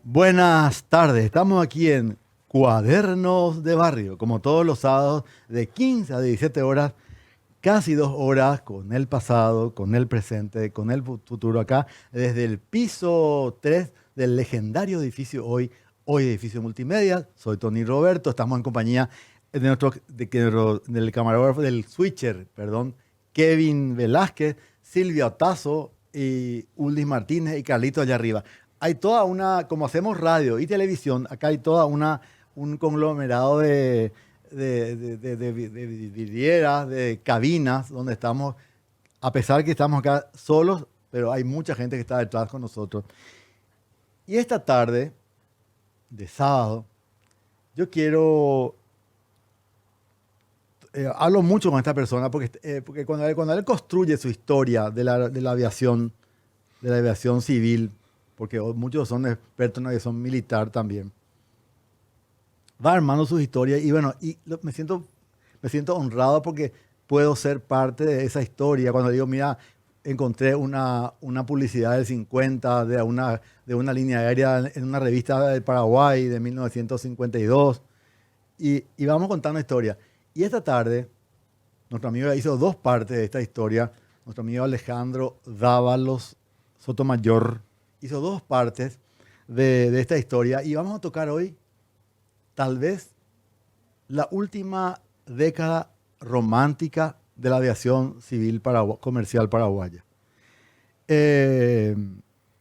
Buenas tardes, estamos aquí en Cuadernos de Barrio, como todos los sábados de 15 a 17 horas, casi 2 horas con el pasado, con el presente, con el futuro acá, desde el piso 3 del legendario edificio hoy edificio multimedia. Soy Tony Roberto, estamos en compañía del camarógrafo, del switcher, perdón, Kevin Velázquez, Silvia Otazo y Uldis Martínez y Carlito allá arriba. Hay toda una, como hacemos radio y televisión, acá hay un conglomerado de vidrieras, de cabinas, donde estamos, a pesar que estamos acá solos, pero hay mucha gente que está detrás con nosotros. Y esta tarde, de sábado, yo quiero, hablo mucho con esta persona porque cuando él construye su historia de la aviación civil, porque muchos son expertos en aviación militar también, va armando sus historias y bueno, me siento honrado porque puedo ser parte de esa historia. Cuando digo, mira, encontré una publicidad del 50 de una línea aérea en una revista del Paraguay de 1952 y vamos contando historia. Y esta tarde, nuestro amigo hizo dos partes de esta historia. Nuestro amigo Alejandro Dávalos Sotomayor hizo dos partes de esta historia y vamos a tocar hoy tal vez la última década romántica de la aviación civil comercial paraguaya.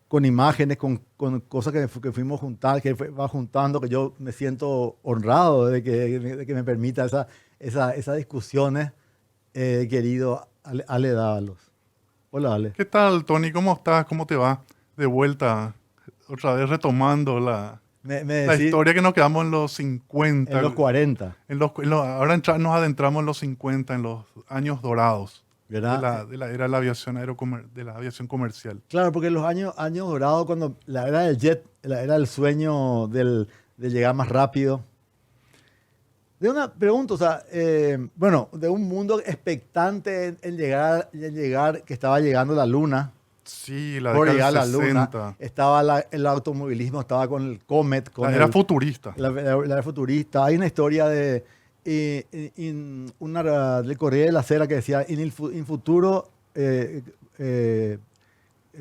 Con imágenes, con cosas que fuimos juntando, va juntando, que yo me siento honrado de que me permita esas discusiones, querido Ale Dávalos. Hola, Ale. ¿Qué tal, Tony? ¿Cómo estás? ¿Cómo te va? De vuelta, otra vez retomando Me la decís historia que nos quedamos en los 50. en los 40, Ahora nos adentramos en los 50, en los años dorados de ¿verdad? la era de la aviación de la aviación comercial. Claro, porque los años dorados, cuando la era del jet, la era del sueño de llegar más rápido. De una pregunta, o sea, bueno, de un mundo expectante en llegar, que estaba llegando la luna, Sí, la por década llegar a la del luna, 60. estaba el automovilismo, estaba con el Comet, La era futurista. la era futurista. Hay una historia del Corriere de la Sera que decía, in futuro,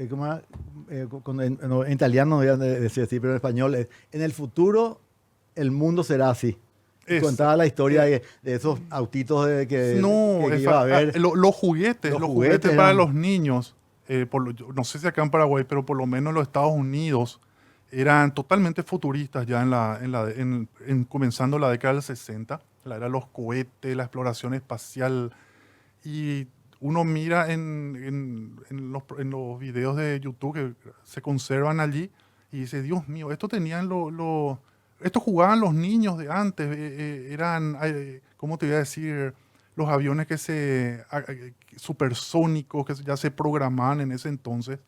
¿cómo era? En italiano no voy a decir así, pero en español es, en el futuro el mundo será así. Y Es, contaba la historia eh, de esos autitos no, que iba a haber. los juguetes, Los los juguetes juguetes para eran, los niños, no sé si acá en Paraguay, pero por lo menos en los Estados Unidos eran totalmente futuristas ya comenzando la década del 60, la era de los cohetes, la exploración espacial. Y uno mira en los videos de YouTube que se conservan allí y dice, Dios mío, esto jugaban los niños de antes, eran, ¿cómo te voy a decir? Los aviones supersónicos que ya se programaban en ese entonces.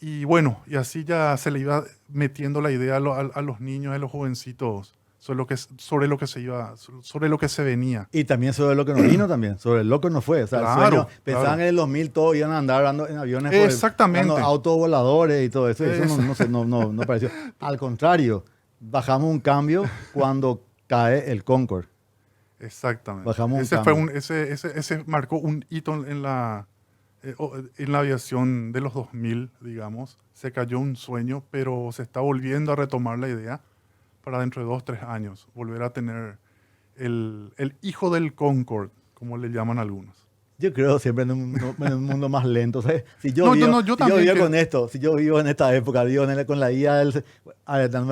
Y bueno, y así ya se le iba metiendo la idea a los niños, a los jovencitos, sobre lo que se venía. y también sobre lo que nos vino también, sobre lo que nos fue. O sea, el sueño, Claro, pensaban claro. en el 2000 todos iban a andar en aviones, dando Exactamente. autos voladores y todo eso. Y eso Es- no pareció. Al contrario, bajamos un cambio cuando cae el Concorde. Exactamente. Bajamos un Ese fue cambio. ese marcó un hito en la aviación de los 2000, digamos. Se cayó un sueño, pero se está volviendo a retomar la idea para dentro de 2, 3 años volver a tener el hijo del Concorde, como le llaman algunos. Yo creo siempre en un mundo más lento. O sea, si yo No, yo vivo, no, yo si yo también vivo que con esto, si yo vivo en esta época, vivo con la IA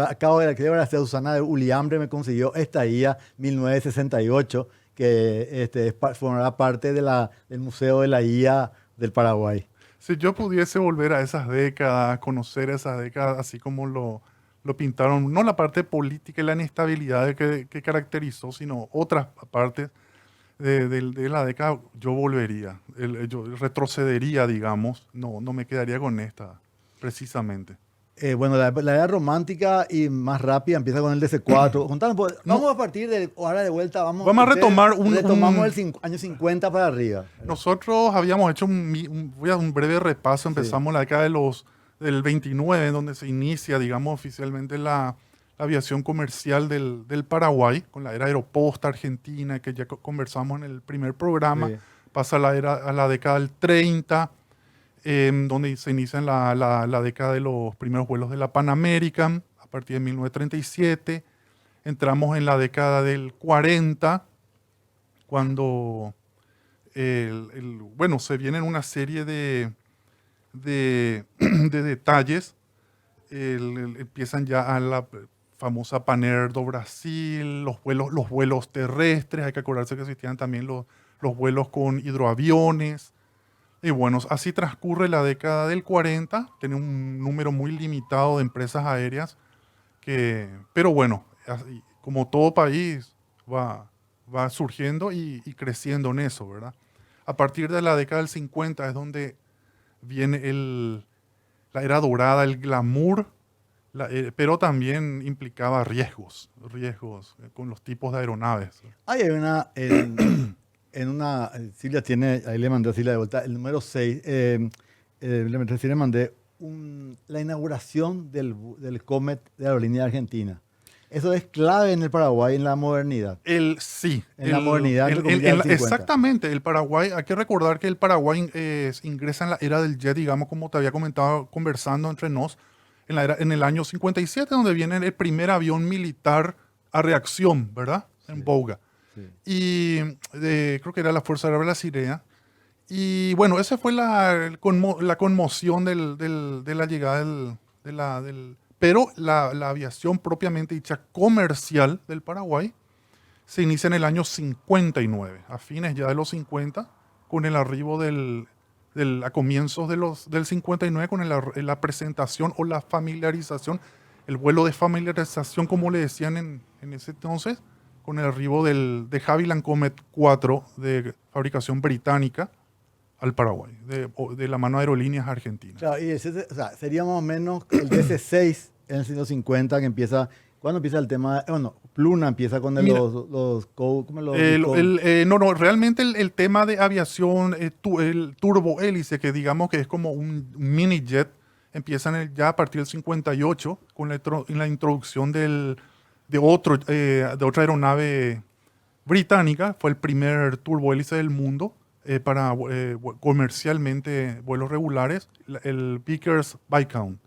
acabo de creo que Susana de Uliambre me consiguió esta IA 1968, que formará parte del Museo de la IA del Paraguay. si yo pudiese volver a esas décadas, conocer esas décadas así como lo pintaron, no la parte política y la inestabilidad que caracterizó, sino otras partes de la década, yo volvería, yo retrocedería, digamos, no me quedaría con esta, precisamente. Bueno, la era romántica y más rápida empieza con el DC-4. No, Vamos a partir de ahora de vuelta, vamos a retomar retomamos el año 50 para arriba, ¿verdad? nosotros habíamos hecho voy a un breve repaso, Sí. empezamos la década del 29, donde se inicia, digamos, oficialmente la aviación comercial del Paraguay, con la era aeroposta argentina, que ya conversamos en el primer programa. Sí. Pasa a la década del 30, donde se inicia la década de los primeros vuelos de la Pan American, a partir de 1937. Entramos en la década del 40, cuando bueno, se vienen una serie de detalles. Empiezan ya a la famosa Paner do Brasil, los vuelos terrestres. Hay que acordarse que existían también los vuelos con hidroaviones. Y bueno, así transcurre la década del 40. Tiene un número muy limitado de empresas aéreas pero bueno, como todo país va surgiendo y creciendo en eso, ¿verdad? A partir de la década del 50 es donde viene la era dorada, el glamour, pero también implicaba riesgos con los tipos de aeronaves. Hay una, en una, Silvia tiene, ahí le mandé a Silvia de vuelta, el número 6, le mandé la inauguración del Comet de Aerolínea Argentina. Eso es clave en el Paraguay en la modernidad. Sí. En la modernidad. Exactamente. El Paraguay, hay que recordar que el Paraguay ingresa en la era del jet, digamos, como te había comentado, conversando entre nos, en el año 57, donde viene el primer avión militar a reacción, ¿verdad? En Bouga. Sí. Y creo que era la Fuerza Aérea Brasileña. Y bueno, esa fue la conmoción de la llegada pero la aviación propiamente dicha comercial del Paraguay se inicia en el año 59, a fines ya de los 50, con el arribo a comienzos del 59, con la presentación o la familiarización, el vuelo de familiarización, como le decían en ese entonces, con el arribo de Havilland Comet 4 de fabricación británica al Paraguay, de la mano de Aerolíneas Argentinas. Claro, y sería más o menos el DC-6 en el 150 que empieza. ¿Cuándo empieza el tema? Bueno, Pluna empieza con no, realmente el tema de aviación, el turbohélice, que digamos que es como un mini jet, empiezan ya a partir del 58 con la introducción de otra aeronave británica. Fue el primer turbohélice del mundo para comercialmente vuelos regulares, el Vickers Viscount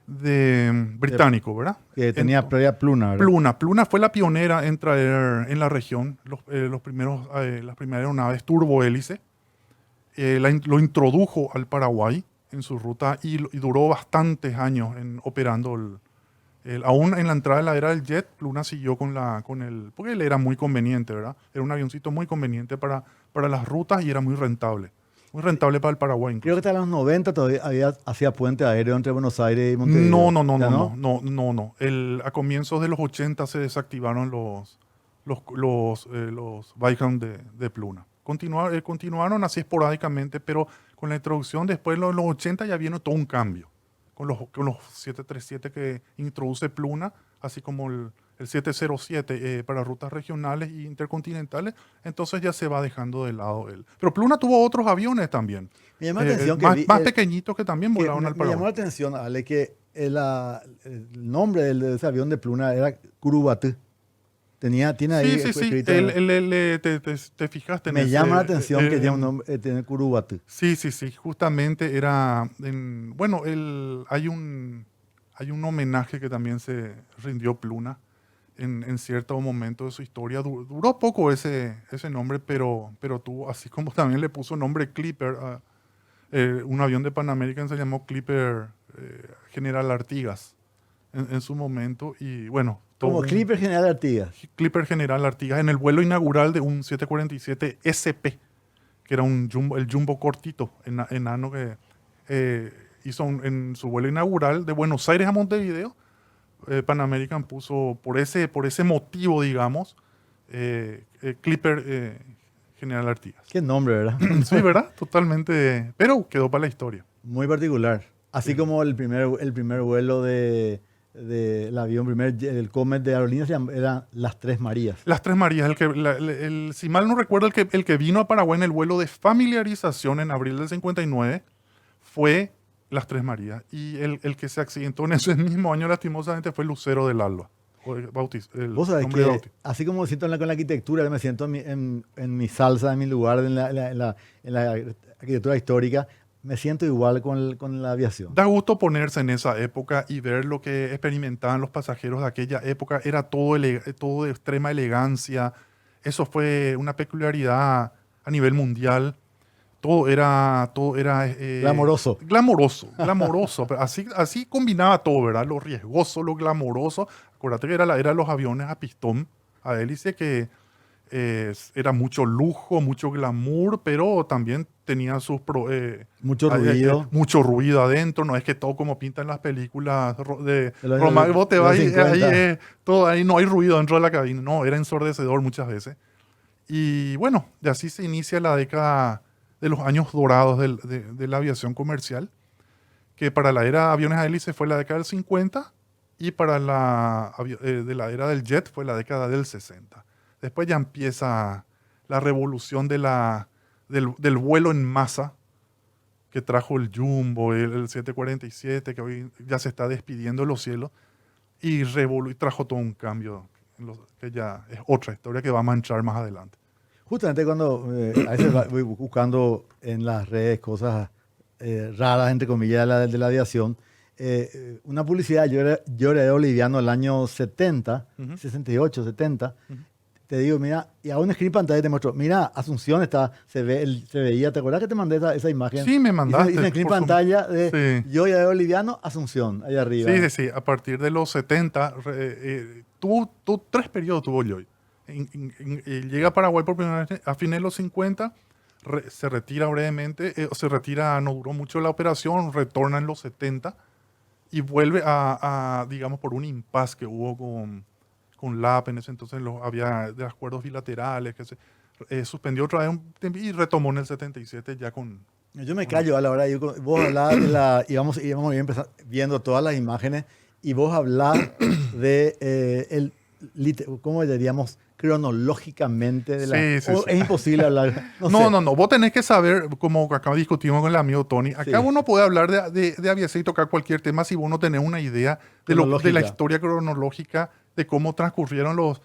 británico, ¿verdad? Que tenía previa Pluna, ¿verdad? Pluna fue la pionera en traer en la región las primeras aeronaves turbohélice. Lo introdujo al Paraguay en su ruta y duró bastantes años operando. Aún en la entrada de la era del jet, Pluna siguió porque él era muy conveniente, ¿verdad? Era un avioncito muy conveniente para las rutas y era muy rentable. Muy rentable para el Paraguay, incluso. Creo que hasta los 90 todavía hacía puente aéreo entre Buenos Aires y Montevideo. No. A comienzos de los 80 se desactivaron los Viscount de Pluna. Continuaron así esporádicamente, pero con la introducción después de los 80 ya vino todo un cambio. Con los 737 que introduce Pluna, así como el 707 para rutas regionales e intercontinentales, entonces ya se va dejando de lado él. Pero Pluna tuvo otros aviones también, Me llama la atención más pequeñitos que también volaban al Me Paraguay. llamó la atención, Ale, que el nombre de ese avión de Pluna era Curubatú. Tiene ahí Sí. escrito. Te fijaste en Me ese, llama la atención que tiene un nombre, tiene Curubatú. Sí. Justamente era... hay un homenaje que también se rindió Pluna en cierto momento de su historia. Duró poco ese nombre, pero tuvo, así como también le puso nombre Clipper, un avión de Pan American se llamó Clipper General Artigas en su momento. Y bueno... Como Clipper General Artigas. Clipper General Artigas en el vuelo inaugural de un 747 SP, que era el jumbo cortito, enano, que hizo en su vuelo inaugural de Buenos Aires a Montevideo. Pan American puso, por ese motivo, digamos, Clipper General Artigas. Qué nombre, ¿verdad? Sí, ¿verdad? Totalmente, pero quedó para la historia. Muy particular. Así como el primer vuelo del avión, el Comet de Aerolíneas eran las Tres Marías. Las Tres Marías, si mal no recuerdo, el que vino a Paraguay en el vuelo de familiarización en abril del 59 fue Las Tres Marías. Y el que se accidentó en ese mismo año, lastimosamente, fue Lucero del Alba. El Vos sabés nombre de que, bautizo. así como me siento con la arquitectura, me siento en mi salsa, en mi lugar, en la arquitectura histórica, me siento igual con la aviación. Da gusto ponerse en esa época y ver lo que experimentaban los pasajeros de aquella época. Era todo, todo de extrema elegancia. Eso fue una peculiaridad a nivel mundial. Todo era Glamoroso. glamoroso, glamoroso. Pero así combinaba todo, ¿verdad? Lo riesgoso, lo glamoroso. Acuérdate que era la era de los aviones a pistón, a hélice, que era mucho lujo, mucho glamour, pero también tenía Mucho ruido mucho ruido adentro. No es que todo como pintan las películas de de los, Roma. Vos te de los vas y ahí, 50. todo ahí no hay ruido dentro de la cabina. No, era ensordecedor muchas veces. Y bueno, de así se inicia la década de los años dorados de la aviación comercial, que para la era aviones a hélice fue la década del 50 y para de la era del jet fue la década del 60. Después ya empieza la revolución del vuelo en masa que trajo el Jumbo, el 747, que hoy ya se está despidiendo de los cielos, y trajo todo un cambio, que ya es otra historia que va a manchar más adelante. Justamente cuando a veces voy buscando en las redes cosas raras, entre comillas, de la aviación, una publicidad, yo era boliviano el año 70, Ujú. 68, 70, Ujú. te digo, mira, y aún escribí en pantalla y te muestro, mira, Asunción está, se veía, ¿te acuerdas que te mandé esa imagen? Sí, me Y se mandaste. escribí en pantalla de Sí. yo ya era boliviano, Asunción, ahí arriba. Sí, sí, sí. A partir de los 70, tuvo 3 periodos tuvo Lloyd. Llega a Paraguay por primera vez a fines de los 50, se retira brevemente, se retira, no duró mucho la operación, retorna en los 70 y vuelve digamos, por un impasse que hubo con LAP. En ese entonces había de acuerdos bilaterales que se suspendió otra vez un tiempo y retomó en el 77 ya Yo me con callo a la hora, vos hablás íbamos a ir viendo todas las imágenes y vos hablás de, ¿cómo diríamos? Cronológicamente de la... Sí, sí, o sí. es imposible hablar, no No, sé. no, no. Vos tenés que saber, como acá discutimos con el amigo Tony, acá Sí, uno puede hablar de aviación y tocar cualquier tema si vos no tenés una idea de la cronológica. historia cronológica, de cómo transcurrieron los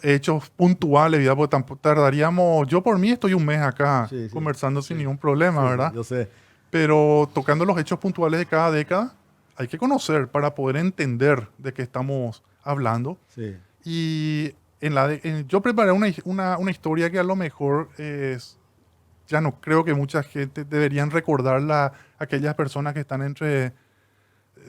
hechos puntuales, ¿verdad? Porque tampoco tardaríamos, yo por mí estoy un mes acá Sí, sí, conversando sin sí, ningún problema, sí, sí, ¿verdad? yo sé. Pero tocando los hechos puntuales de cada década, hay que conocer para poder entender de qué estamos hablando. Sí. Y yo preparé una historia que a lo mejor ya no creo que mucha gente deberían recordarla, aquellas personas que están entre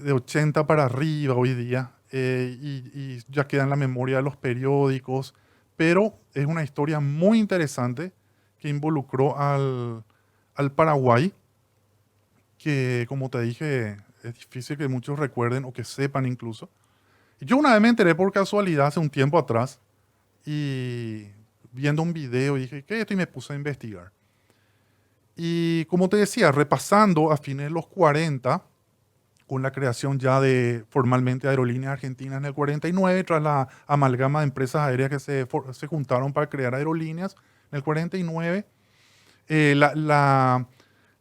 de 80 para arriba hoy día, y ya queda en la memoria de los periódicos, pero es una historia muy interesante que involucró al Paraguay, que como te dije, es difícil que muchos recuerden o que sepan incluso. Y yo una vez me enteré por casualidad hace un tiempo atrás, y viendo un video dije, ¿qué es esto? Y me puse a investigar. Y como te decía, repasando a fines de los 40, con la creación ya de formalmente Aerolíneas Argentinas en el 49, tras la amalgama de empresas aéreas que se juntaron para crear aerolíneas en el 49, eh, la,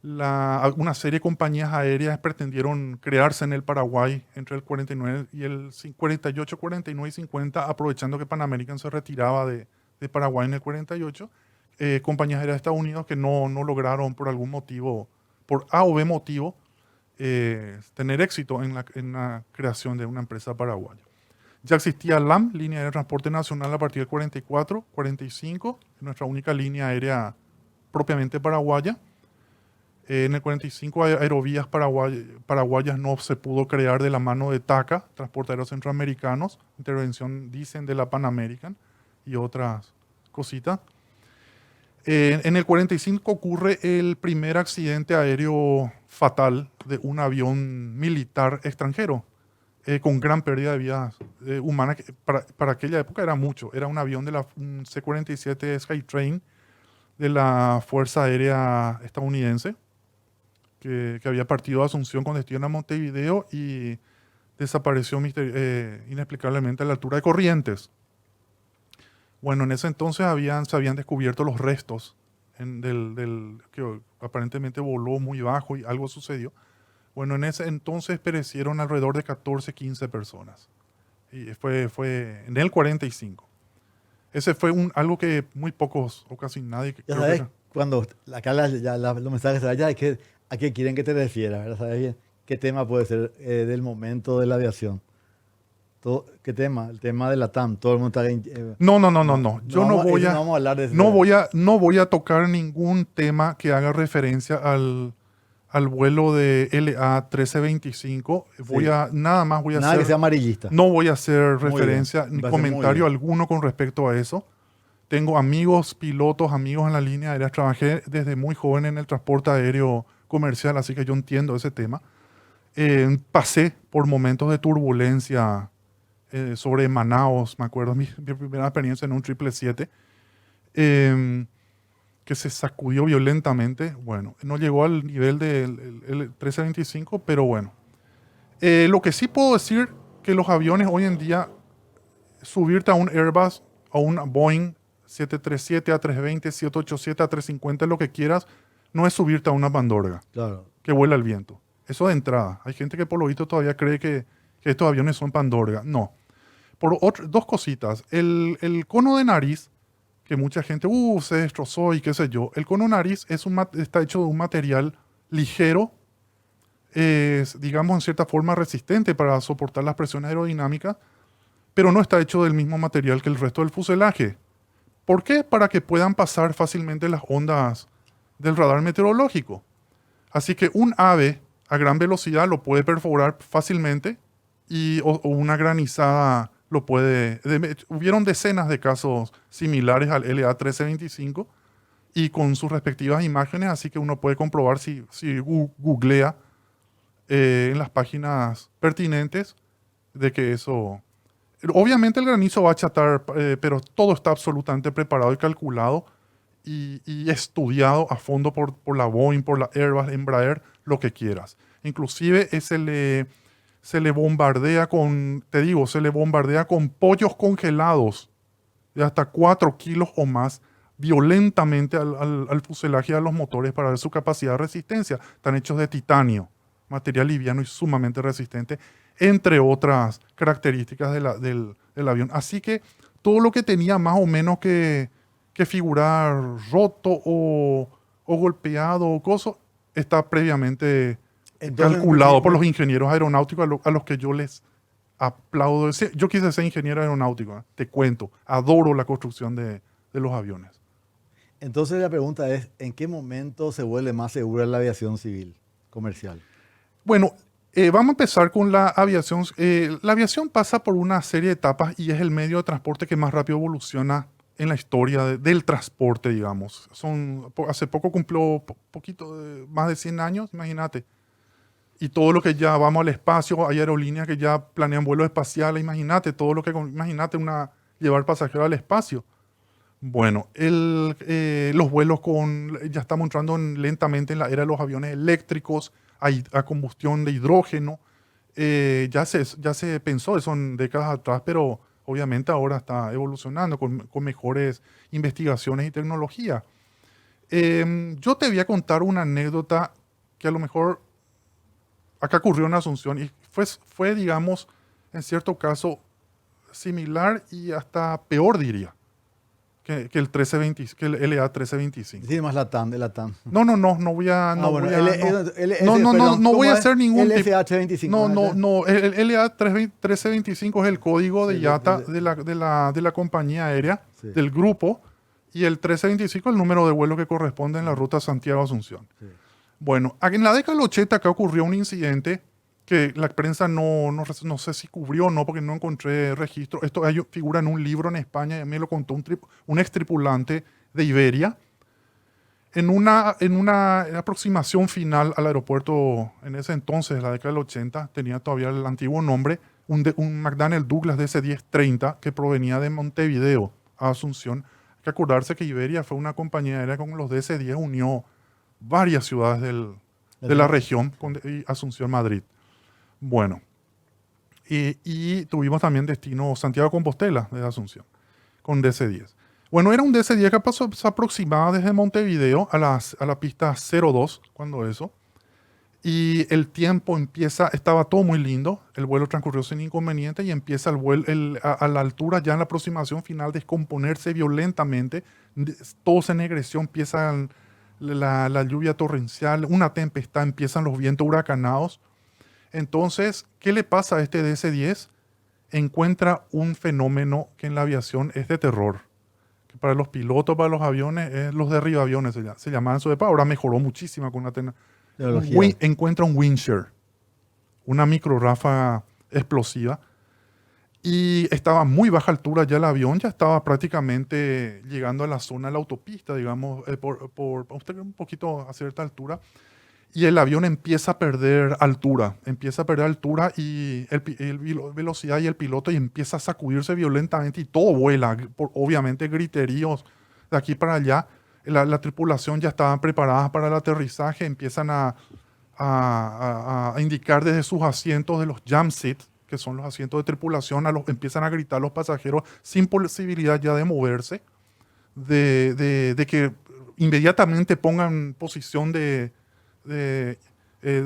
la, una serie de compañías aéreas pretendieron crearse en el Paraguay entre el 49 y el 48, 49 y 50, aprovechando que Pan American se retiraba de Paraguay en el 48. Compañías aéreas de Estados Unidos que no lograron por algún motivo, por A o B motivo, tener éxito en la creación de una empresa paraguaya. Ya existía LAM, Línea de Transporte Nacional, a partir del 44, 45, nuestra única línea aérea propiamente paraguaya. En el 45 aerovías paraguayas no se pudo crear de la mano de TACA, Transporteros Centroamericanos, intervención, dicen, de la Pan American y otras cositas. En el 45 ocurre el primer accidente aéreo fatal de un avión militar extranjero, con gran pérdida de vidas humanas, que para aquella época era mucho. Era un avión de un C-47 Skytrain de la Fuerza Aérea Estadounidense, que había partido de Asunción con destino a Montevideo y desapareció inexplicablemente a la altura de Corrientes. Bueno, en ese entonces se habían descubierto los restos que aparentemente voló muy bajo y algo sucedió. Bueno, en ese entonces perecieron alrededor de 14, 15 personas. Y fue en el 45. Ese fue algo que muy pocos o casi nadie... Ya creo sabes, que, cuando acá los mensajes ya es que a qué quieren que te refieras, ¿verdad? ¿Sabes bien? ¿Qué tema puede ser del momento de la aviación? ¿Qué tema? El tema de la TAM. Todo el mundo está... no, no, no, no, no, no. no Yo no vamos, voy no a... vamos a hablar de No voy a tocar ningún tema que haga referencia al vuelo de LA 1325. Sí. Nada más voy a Nada que sea hacer... amarillista. No voy a hacer Muy bien. referencia Me ni parece muy comentario bien. alguno con respecto a eso. Tengo amigos pilotos, amigos en la línea aérea. Trabajé desde muy joven en el transporte aéreo comercial, así que yo entiendo ese tema. Pasé por momentos de turbulencia sobre Manaos, me acuerdo, mi primera experiencia en un 777, que se sacudió violentamente. Bueno, no llegó al nivel del el 1325, pero bueno. Lo que sí puedo decir que los aviones hoy en día, subirte a un Airbus, a un Boeing 737, A320, 787, A350, lo que quieras, no es subirte a una Pandorga Claro. que vuela al viento. Eso de entrada. Hay gente que por lo visto todavía cree que estos aviones son Pandorga. No. Dos cositas. El cono de nariz, que mucha gente se destrozó y qué sé yo. El cono de nariz está hecho de un material ligero, digamos en cierta forma resistente para soportar las presiones aerodinámicas, pero no está hecho del mismo material que el resto del fuselaje. ¿Por qué? Para que puedan pasar fácilmente las ondas del radar meteorológico. Así que un ave a gran velocidad lo puede perforar fácilmente o una granizada lo puede... Hubieron decenas de casos similares al LA 1325 y con sus respectivas imágenes, así que uno puede comprobar si googlea en las páginas pertinentes de que eso... Obviamente el granizo va a achatar, pero todo está absolutamente preparado y calculado y estudiado a fondo por la Boeing, por la Airbus, Embraer, lo que quieras. Inclusive se le bombardea se le bombardea con pollos congelados de hasta 4 kilos o más violentamente al fuselaje y a los motores para ver su capacidad de resistencia. Están hechos de titanio, material liviano y sumamente resistente, entre otras características del avión. Así que todo lo que tenía más o menos que figurar roto o golpeado o coso, está previamente Entonces, calculado por los ingenieros aeronáuticos a los que yo les aplaudo. Yo quise ser ingeniero aeronáutico, te cuento, adoro la construcción de los aviones. entonces la pregunta es, ¿en qué momento se vuelve más segura la aviación civil comercial? Bueno, vamos a empezar con la aviación. La aviación pasa por una serie de etapas y es el medio de transporte que más rápido evoluciona en la historia del transporte, digamos. Hace poco cumplió más de 100 años, imagínate. Y todo lo que ya vamos al espacio, hay aerolíneas que ya planean vuelos espaciales, imagínate, llevar pasajeros al espacio. Bueno, los vuelos ya estamos entrando lentamente en la era de los aviones eléctricos, a combustión de hidrógeno. Ya se pensó eso en décadas atrás, pero obviamente ahora está evolucionando con mejores investigaciones y tecnología. Yo te voy a contar una anécdota que a lo mejor acá ocurrió en Asunción y fue, digamos, en cierto caso similar y hasta peor, diría, que el 1320, que el LA 1325. Sí, más la TAM, de la TAM. No voy a, no bueno, voy a, no, no voy a hacer ningún tipo. LSH25. No, el LA 1325 es el código de IATA de la compañía aérea, Sí. del grupo, y el 1325 el número de vuelo que corresponde en la ruta Santiago-Asunción. Sí. Bueno, en la década del 80 acá ocurrió un incidente que la prensa no sé si cubrió o no, porque no encontré registro. Esto figura en un libro en España, y me lo contó un ex tripulante de Iberia. En una aproximación final al aeropuerto, en ese entonces, la década del 80, tenía todavía el antiguo nombre, un McDonnell Douglas DC-1030 que provenía de Montevideo a Asunción. Hay que acordarse que Iberia fue una compañía aérea con los DC-10, unió varias ciudades de la región, y Asunción, Madrid. Bueno, y tuvimos también destino Santiago-Compostela de Asunción, con DC-10. Bueno, era un DC-10 que se aproximaba desde Montevideo a la pista 02, cuando eso, Y el tiempo empieza, estaba todo muy lindo, el vuelo transcurrió sin inconveniente y empieza el vuelo a la altura, ya en la aproximación final, descomponerse violentamente. Todo se ennegreció, empieza la lluvia torrencial, una tempestad, empiezan los vientos huracanados. Entonces, ¿qué le pasa a este DC-10? Encuentra un fenómeno que en la aviación es de terror. Que para los pilotos, para los aviones, los derribaaviones se llamaban en su época. Ahora mejoró muchísimo con la Tecnología. encuentra un wind shear, una microráfaga explosiva. Y estaba a muy baja altura ya el avión, ya estaba prácticamente llegando a la zona de la autopista, digamos, un poquito a cierta altura. Y el avión empieza a perder altura, y velocidad y el piloto y empieza a sacudirse violentamente y todo vuela, obviamente griteríos de aquí para allá. La tripulación ya estaba preparada para el aterrizaje, empiezan a indicar desde sus asientos de los jump seats, que son los asientos de tripulación, empiezan a gritar los pasajeros sin posibilidad ya de moverse, de que inmediatamente pongan posición de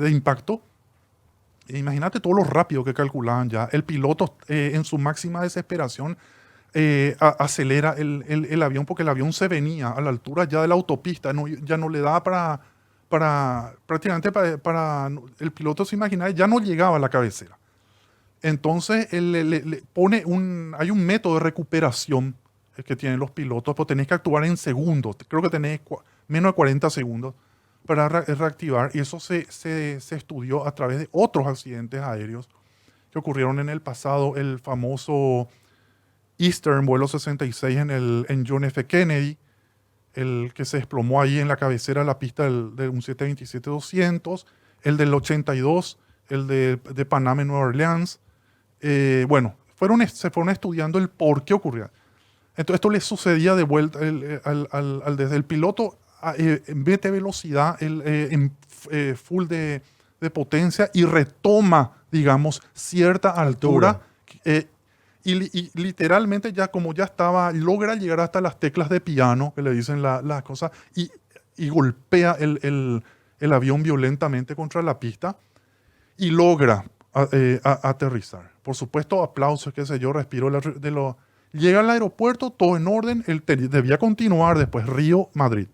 impacto. Imagínate todo lo rápido que calculaban ya. El piloto, en su máxima desesperación, acelera el avión porque el avión se venía a la altura ya de la autopista, ya no le daba prácticamente el piloto se imaginaba, ya no llegaba a la cabecera. Entonces él le pone hay un método de recuperación que tienen los pilotos, pero tenés que actuar en segundos. Creo que tenés menos de 40 segundos para reactivar, y eso se estudió a través de otros accidentes aéreos que ocurrieron en el pasado. El famoso Eastern vuelo 66 en John F. Kennedy, el que se desplomó ahí en la cabecera de la pista de un 727-200, el del 82, el de Panamá en Nueva Orleans. Bueno, se fueron estudiando el por qué ocurría. Entonces esto le sucedía de vuelta desde el piloto mete velocidad full de potencia y retoma, digamos, cierta altura. Y literalmente como ya estaba, logra llegar hasta las teclas de piano, que le dicen las cosas, y golpea el avión violentamente contra la pista y logra aterrizar. Por supuesto, aplausos, qué sé yo, respiro llega al aeropuerto, todo en orden, él debía continuar después, Río-Madrid.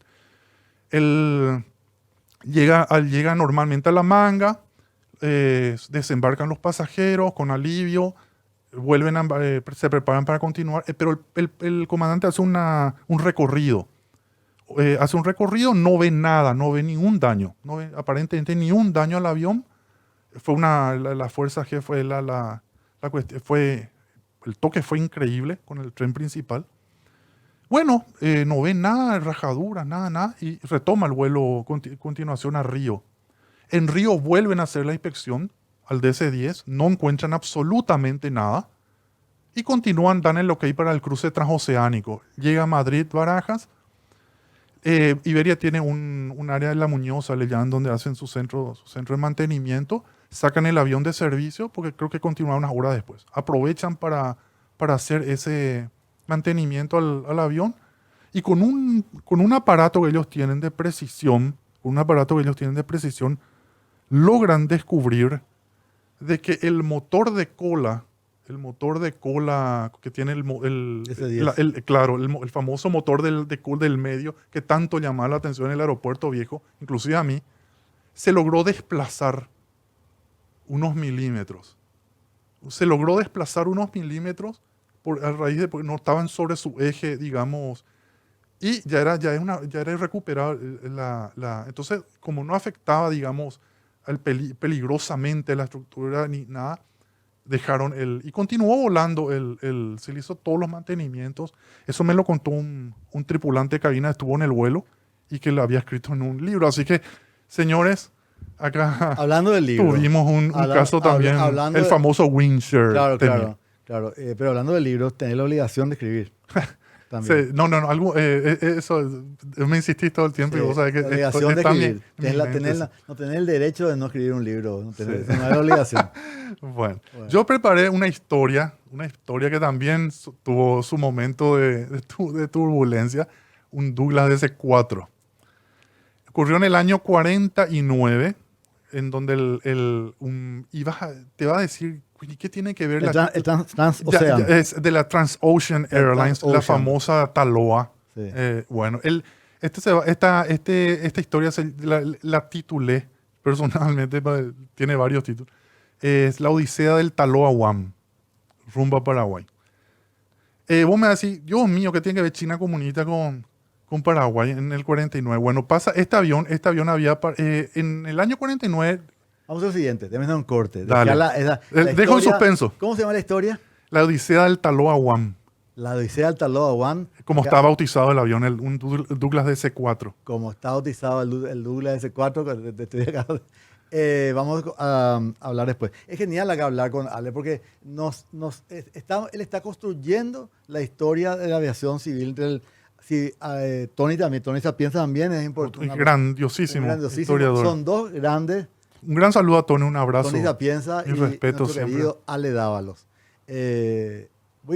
Él llega normalmente a La Manga, desembarcan los pasajeros con alivio, se preparan para continuar, pero el comandante hace un recorrido. No ve nada, no ve ningún daño, no ve aparentemente ni un daño al avión. La fuerza G fue el toque fue increíble con el tren principal. Bueno, no ve nada, rajaduras, nada, y retoma el vuelo continuación a Río. En Río vuelven a hacer la inspección al DC-10, no encuentran absolutamente nada y continúan, dan el ok para el cruce transoceánico. Llega a Madrid, Barajas. Iberia tiene un área de La Muñoz, le llaman, donde hacen su centro de mantenimiento. Sacan el avión de servicio porque creo que continúa unas horas después. Aprovechan para hacer ese mantenimiento al avión, y con un aparato que ellos tienen de precisión, logran descubrir de que el motor de cola que tiene el famoso motor del medio que tanto llamaba la atención en el aeropuerto viejo, inclusive a mí, se logró desplazar unos milímetros. A raíz de porque no estaban sobre su eje, digamos, y ya era irrecuperable. Entonces, como no afectaba, digamos, peligrosamente la estructura ni nada, y continuó volando, se le hizo todos los mantenimientos. Eso me lo contó un tripulante de cabina que estuvo en el vuelo y que lo había escrito en un libro. Así que, señores, acá hablando del libro, tuvimos un caso también, el famoso wind shear. Claro, pero hablando del libro, tenés la obligación de escribir. Sí, no, eso me insistís todo el tiempo, sí, y vos sabés que la obligación de escribir. No tenés el derecho de no escribir un libro, no es la obligación. Bueno, yo preparé una historia que también tuvo su momento de turbulencia, un Douglas DC-4. Ocurrió en el año 49, en donde te va a decir, "¿Y qué tiene que ver El Transocean. es de la Transocean Airlines, la Transocean. famosa Taloa. Sí. Bueno, esta historia la titulé personalmente, tiene varios títulos. Es La Odisea del Taloa Guam, rumbo a Paraguay. Vos me decís, Dios mío, ¿qué tiene que ver China comunista con Paraguay en el 49? Bueno, pasa este avión había, en el año 49, Vamos al siguiente, déjame hacer un corte. Dale. Dejo en historia- suspenso. ¿Cómo se llama la historia? La Odisea del Taloa Guam, La Odisea del Taloa One. como está bautizado el avión, un Douglas DC-4. Como está bautizado el Douglas S4, que te estoy acá. Vamos a hablar después. Es genial acá hablar con Ale porque él está construyendo la historia de la aviación civil. Tony Sapienza también es importante. Grandiosísimo, historiador. Son dos grandes, Un gran saludo a Tony, un abrazo. Tony Sapienza y respeto nuestro siempre. querido Ale Dávalos.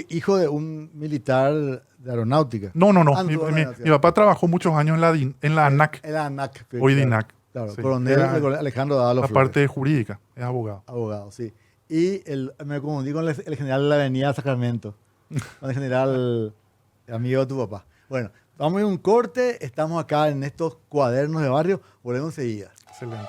Hijo de un militar de aeronáutica. No. Antes de Mi papá trabajó muchos años en la ANAC, Era ANAC. hoy DINAC. Claro, Sí. coronel Era Alejandro Dávalos la Flores. parte jurídica, es abogado. Abogado, sí. Y me confundí con el general de la Avenida Sacramento. Con el general amigo de tu papá. Bueno, vamos a ir a un corte. Estamos acá en estos cuadernos de barrio. Volvemos enseguida. Excelente.